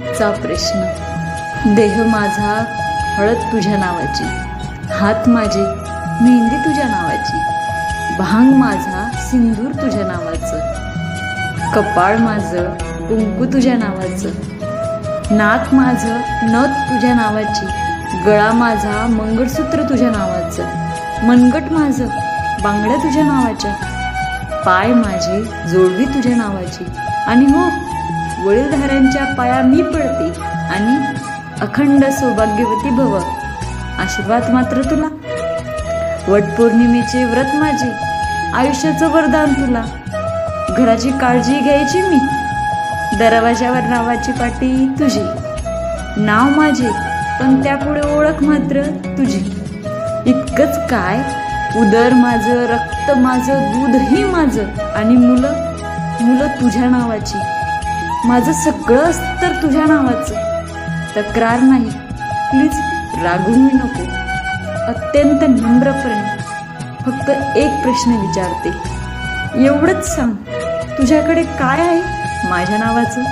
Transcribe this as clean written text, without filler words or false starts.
शेवटचा प्रश्न. देह माझा हळद तुझ्या नावाची, हात माझे मेहंदी तुझ्या नावाची, भांग माझा सिंदूर तुझ्या नावाचं, कपाळ माझं कुंकू तुझ्या नावाचं, नाक माझं नथ तुझ्या नावाची, गळा माझा मंगळसूत्र तुझ्या नावाचं, मनगट माझं बांगड्या तुझ्या नावाच्या, पाय माझे जोडवी तुझ्या नावाची, आणि हो वडीलधाऱ्यांच्या पाया मी पडते, आणि अखंड सौभाग्यवती भव. आशीर्वाद मात्र तुला. वटपौर्णिमेचे व्रत माझे, आयुष्याचं वरदान तुला. घराची काळजी घ्यायची मी, दरवाजावर नावाची पाटी तुझी. नाव माझे पण त्यापुढे ओळख मात्र तुझी. इतकंच काय, उदर माझं, रक्त माझं, दूधही माझं, आणि मुलं तुझ्या नावाची. माझं सगळं तर तुझ्या नावाचं. तक्रार नाही, प्लीज रागवू नको. अत्यंत नम्रपणे फक्त एक प्रश्न विचारते. एवढंच सांग, तुझ्याकडे काय आहे माझ्या नावाचं?